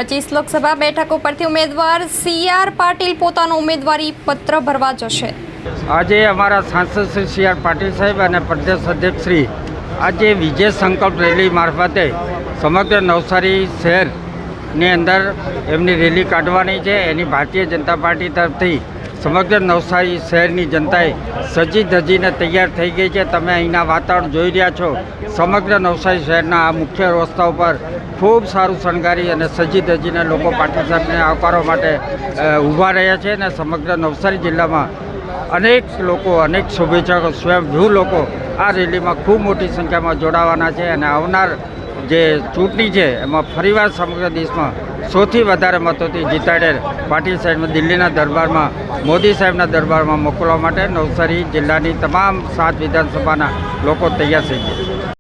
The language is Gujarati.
25 લોકસભા બેઠકો પરથી ઉમેદવાર CR પાટીલ પોતાનો ઉમેદવારી પત્ર ભરવા જશે। આજે અમારા સાંસદ શ્રી CR પાટીલ સાહેબ અને પ્રદેશ અધ્યક્ષ શ્રી આજે વિજય સંકલ્પ રેલી મારફતે સમગ્ર નવસારી શહેરની અંદર એમની રેલી કાઢવાની છે। એની ભારતીય જનતા પાર્ટી તરફથી સમગ્ર નવસારી શહેરની જનતાએ સજી ધજીને તૈયાર થઈ ગઈ છે। તમે અહીંના વાતાવરણ જોઈ રહ્યા છો। સમગ્ર નવસારી શહેરના આ મુખ્ય રસ્તા ઉપર ખૂબ સારું શણગારી અને સજી ધજીને લોકો પાટીલ સાહેબને આવકારવા માટે ઊભા રહ્યા છે અને સમગ્ર નવસારી જિલ્લામાં અનેક લોકો અનેક શુભેચ્છકો સ્વયંભૂ લોકો આ રેલીમાં ખૂબ મોટી સંખ્યામાં જોડાવાના છે અને આવનાર જે ચૂંટણી છે એમાં ફરીવાર સમગ્ર દેશમાં સૌથી વધારે મતોથી જીતાડેલ પાટીલ સાહેબને દિલ્હીના દરબારમાં મોદી સાહેબના દરબારમાં મોકલવા માટે નવસારી જિલ્લાની તમામ 7 વિધાનસભાના લોકો તૈયાર થઈ ગયા છે।